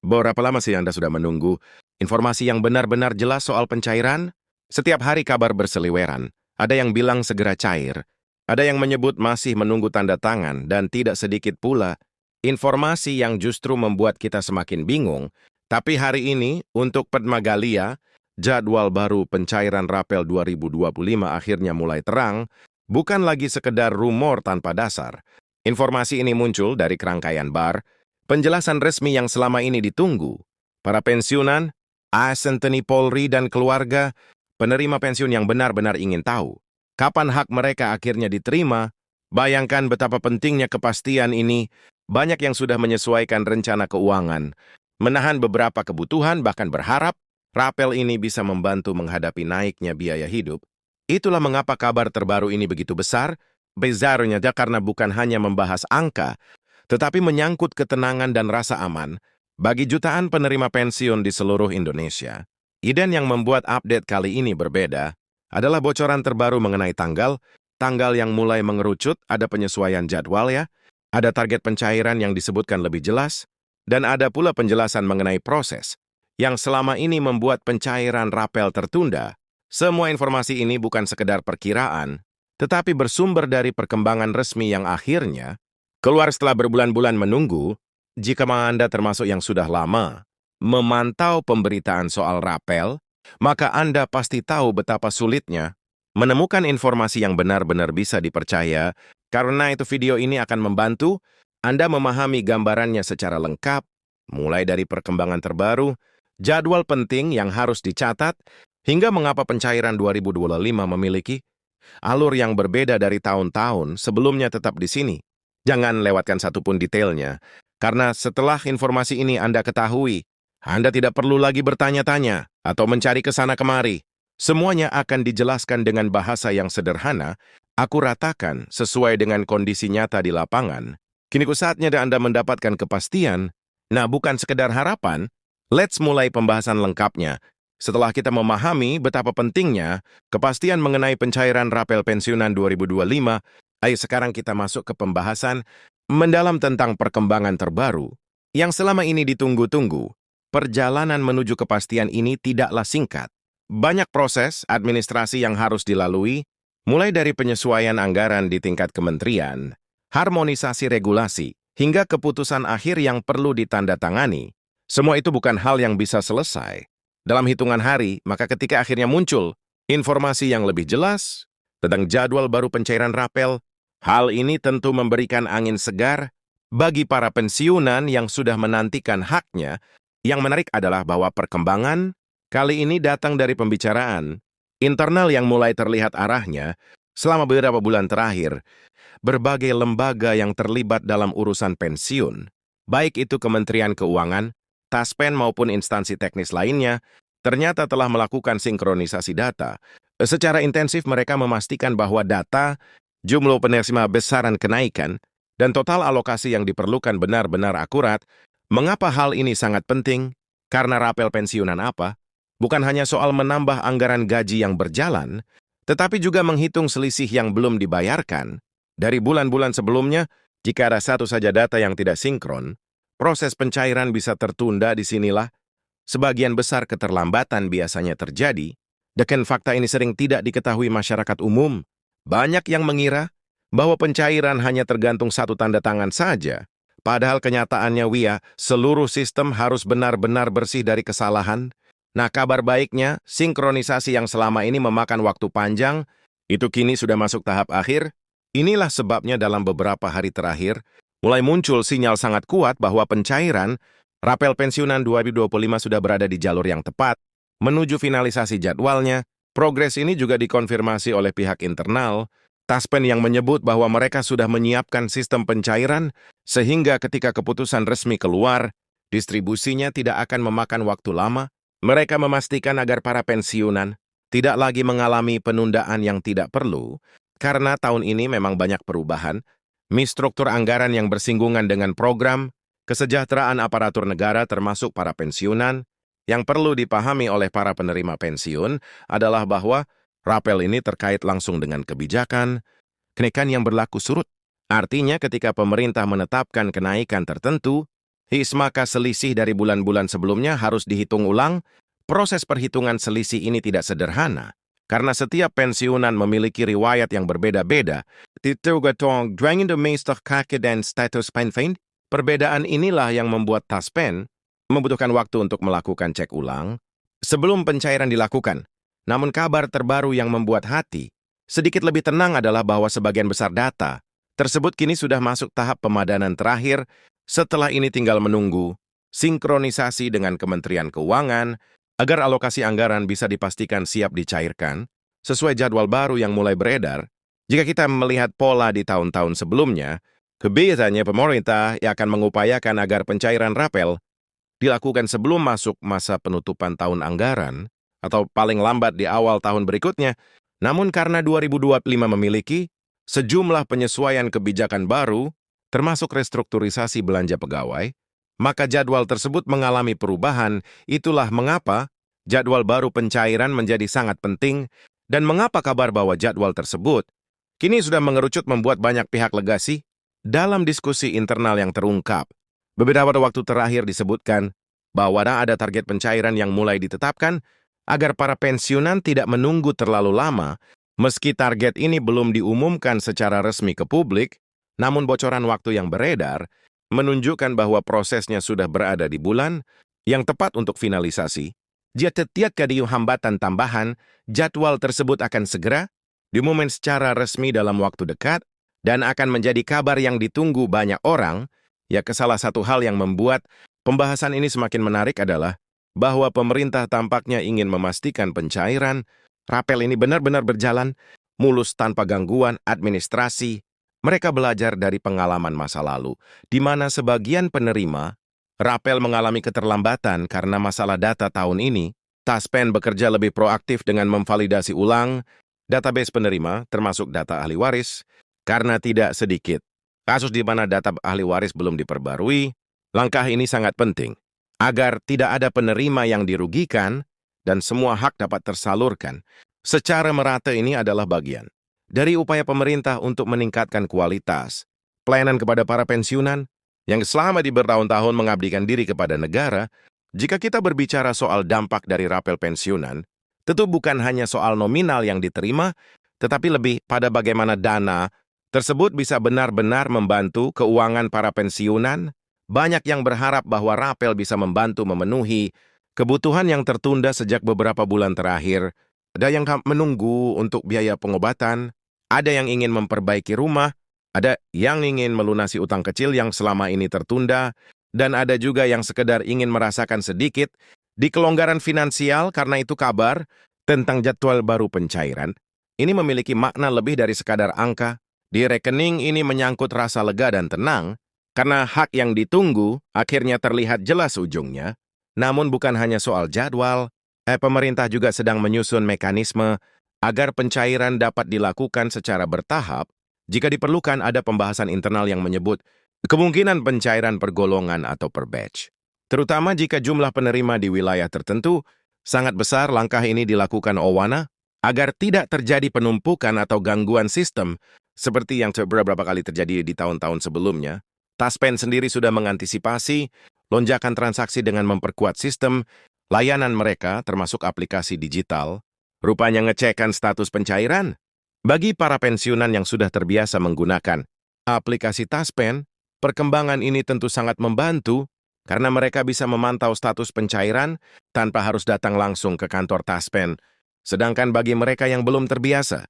Berapa lama sih Anda sudah menunggu informasi yang benar-benar jelas soal pencairan? Setiap hari kabar berseliweran. Ada yang bilang segera cair, ada yang menyebut masih menunggu tanda tangan, dan tidak sedikit pula informasi yang justru membuat kita semakin bingung. Tapi hari ini, untuk Padmagalia, jadwal baru pencairan Rapel 2025 akhirnya mulai terang, bukan lagi sekedar rumor tanpa dasar. Informasi ini muncul dari kerangkaian bar, penjelasan resmi yang selama ini ditunggu. Para pensiunan, ASN TNI Polri dan keluarga, penerima pensiun yang benar-benar ingin tahu kapan hak mereka akhirnya diterima. Bayangkan betapa pentingnya kepastian ini. Banyak yang sudah menyesuaikan rencana keuangan, menahan beberapa kebutuhan, bahkan berharap Rapel ini bisa membantu menghadapi naiknya biaya hidup. Itulah mengapa kabar terbaru ini begitu besar, besarnya karena bukan hanya membahas angka, tetapi menyangkut ketenangan dan rasa aman bagi jutaan penerima pensiun di seluruh Indonesia. Dan yang membuat update kali ini berbeda adalah bocoran terbaru mengenai tanggal yang mulai mengerucut, ada penyesuaian jadwal ya, ada target pencairan yang disebutkan lebih jelas, dan ada pula penjelasan mengenai proses yang selama ini membuat pencairan Rapel tertunda. Semua informasi ini bukan sekedar perkiraan, tetapi bersumber dari perkembangan resmi yang akhirnya keluar setelah berbulan-bulan menunggu. Jika Anda termasuk yang sudah lama memantau pemberitaan soal Rapel, maka Anda pasti tahu betapa sulitnya menemukan informasi yang benar-benar bisa dipercaya. Karena itu video ini akan membantu Anda memahami gambarannya secara lengkap, mulai dari perkembangan terbaru, jadwal penting yang harus dicatat, hingga mengapa pencairan 2025 memiliki alur yang berbeda dari tahun-tahun sebelumnya. Tetap di sini. Jangan lewatkan satupun detailnya, karena setelah informasi ini Anda ketahui, Anda tidak perlu lagi bertanya-tanya atau mencari ke sana kemari. Semuanya akan dijelaskan dengan bahasa yang sederhana, aku ratakan sesuai dengan kondisi nyata di lapangan. Kini saatnya Anda mendapatkan kepastian. Nah, bukan sekedar harapan. Let's mulai pembahasan lengkapnya. Setelah kita memahami betapa pentingnya kepastian mengenai pencairan Rapel pensiunan 2025, ayo sekarang kita masuk ke pembahasan mendalam tentang perkembangan terbaru yang selama ini ditunggu-tunggu. Perjalanan menuju kepastian ini tidaklah singkat. Banyak proses administrasi yang harus dilalui, mulai dari penyesuaian anggaran di tingkat kementerian, harmonisasi regulasi, hingga keputusan akhir yang perlu ditandatangani. Semua itu bukan hal yang bisa selesai dalam hitungan hari. Maka ketika akhirnya muncul informasi yang lebih jelas tentang jadwal baru pencairan Rapel, hal ini tentu memberikan angin segar bagi para pensiunan yang sudah menantikan haknya. Yang menarik adalah bahwa perkembangan kali ini datang dari pembicaraan internal yang mulai terlihat arahnya selama beberapa bulan terakhir. Berbagai lembaga yang terlibat dalam urusan pensiun, baik itu Kementerian Keuangan, Taspen maupun instansi teknis lainnya, ternyata telah melakukan sinkronisasi data. Secara intensif mereka memastikan bahwa data, jumlah penerima besaran kenaikan, dan total alokasi yang diperlukan benar-benar akurat. Mengapa hal ini sangat penting? Karena Rapel pensiunan apa? Bukan hanya soal menambah anggaran gaji yang berjalan, tetapi juga menghitung selisih yang belum dibayarkan. Dari bulan-bulan sebelumnya, jika ada satu saja data yang tidak sinkron, proses pencairan bisa tertunda. Disinilah sebagian besar keterlambatan biasanya terjadi. Dan fakta ini sering tidak diketahui masyarakat umum. Banyak yang mengira bahwa pencairan hanya tergantung satu tanda tangan saja. Padahal kenyataannya seluruh sistem harus benar-benar bersih dari kesalahan. Nah, kabar baiknya, sinkronisasi yang selama ini memakan waktu panjang, itu kini sudah masuk tahap akhir. Inilah sebabnya dalam beberapa hari terakhir, mulai muncul sinyal sangat kuat bahwa pencairan Rapel pensiunan 2025 sudah berada di jalur yang tepat, menuju finalisasi jadwalnya. Progres ini juga dikonfirmasi oleh pihak internal, Taspen, yang menyebut bahwa mereka sudah menyiapkan sistem pencairan, sehingga ketika keputusan resmi keluar, distribusinya tidak akan memakan waktu lama. Mereka memastikan agar para pensiunan tidak lagi mengalami penundaan yang tidak perlu, karena tahun ini memang banyak perubahan, struktur anggaran yang bersinggungan dengan program kesejahteraan aparatur negara termasuk para pensiunan. Yang perlu dipahami oleh para penerima pensiun adalah bahwa Rapel ini terkait langsung dengan kebijakan kenaikan yang berlaku surut. Artinya ketika pemerintah menetapkan kenaikan tertentu, Maka selisih dari bulan-bulan sebelumnya harus dihitung ulang. Proses perhitungan selisih ini tidak sederhana, karena setiap pensiunan memiliki riwayat yang berbeda-beda. Dan status pensiun. Perbedaan inilah yang membuat Taspen membutuhkan waktu untuk melakukan cek ulang sebelum pencairan dilakukan. Namun kabar terbaru yang membuat hati sedikit lebih tenang adalah bahwa sebagian besar data tersebut kini sudah masuk tahap pemadanan terakhir. Setelah ini tinggal menunggu sinkronisasi dengan Kementerian Keuangan agar alokasi anggaran bisa dipastikan siap dicairkan sesuai jadwal baru yang mulai beredar. Jika kita melihat pola di tahun-tahun sebelumnya, kebiasaannya pemerintah akan mengupayakan agar pencairan rapel dilakukan sebelum masuk masa penutupan tahun anggaran atau paling lambat di awal tahun berikutnya. Namun karena 2025 memiliki sejumlah penyesuaian kebijakan baru, termasuk restrukturisasi belanja pegawai, maka jadwal tersebut mengalami perubahan. Itulah mengapa jadwal baru pencairan menjadi sangat penting dan mengapa kabar bahwa jadwal tersebut kini sudah mengerucut membuat banyak pihak lega sih. Dalam diskusi internal yang terungkap, beberapa waktu terakhir disebutkan bahwa ada target pencairan yang mulai ditetapkan agar para pensiunan tidak menunggu terlalu lama. Meski target ini belum diumumkan secara resmi ke publik, namun bocoran waktu yang beredar menunjukkan bahwa prosesnya sudah berada di bulan yang tepat untuk finalisasi. Jika tidak ada hambatan tambahan, jadwal tersebut akan segera diumumkan secara resmi dalam waktu dekat dan akan menjadi kabar yang ditunggu banyak orang. Salah satu hal yang membuat pembahasan ini semakin menarik adalah bahwa pemerintah tampaknya ingin memastikan pencairan rapel ini benar-benar berjalan mulus tanpa gangguan administrasi. Mereka belajar dari pengalaman masa lalu, di mana sebagian penerima rapel mengalami keterlambatan karena masalah data tahun ini. Taspen bekerja lebih proaktif dengan memvalidasi ulang database penerima, termasuk data ahli waris, karena tidak sedikit kasus di mana data ahli waris belum diperbarui. Langkah ini sangat penting agar tidak ada penerima yang dirugikan dan semua hak dapat tersalurkan secara merata. Ini adalah bagian dari upaya pemerintah untuk meningkatkan kualitas pelayanan kepada para pensiunan yang selama di bertahun-tahun mengabdikan diri kepada negara. Jika kita berbicara soal dampak dari rapel pensiunan, tentu bukan hanya soal nominal yang diterima, tetapi lebih pada bagaimana dana tersebut bisa benar-benar membantu keuangan para pensiunan. Banyak yang berharap bahwa rapel bisa membantu memenuhi kebutuhan yang tertunda sejak beberapa bulan terakhir. Ada yang menunggu untuk biaya pengobatan, ada yang ingin memperbaiki rumah, ada yang ingin melunasi utang kecil yang selama ini tertunda, dan ada juga yang sekedar ingin merasakan sedikit di kelonggaran finansial. Karena itu kabar tentang jadwal baru pencairan ini memiliki makna lebih dari sekadar angka. Di rekening ini menyangkut rasa lega dan tenang, karena hak yang ditunggu akhirnya terlihat jelas ujungnya. Namun bukan hanya soal jadwal, pemerintah juga sedang menyusun mekanisme agar pencairan dapat dilakukan secara bertahap. Jika diperlukan, ada pembahasan internal yang menyebut kemungkinan pencairan per golongan atau per batch. Terutama jika jumlah penerima di wilayah tertentu sangat besar. Langkah ini dilakukan Owana agar tidak terjadi penumpukan atau gangguan sistem seperti yang beberapa kali terjadi di tahun-tahun sebelumnya. Taspen sendiri sudah mengantisipasi lonjakan transaksi dengan memperkuat sistem layanan mereka, termasuk aplikasi digital. Rupanya ngecekkan status pencairan. Bagi para pensiunan yang sudah terbiasa menggunakan aplikasi Taspen, perkembangan ini tentu sangat membantu karena mereka bisa memantau status pencairan tanpa harus datang langsung ke kantor Taspen. Sedangkan bagi mereka yang belum terbiasa,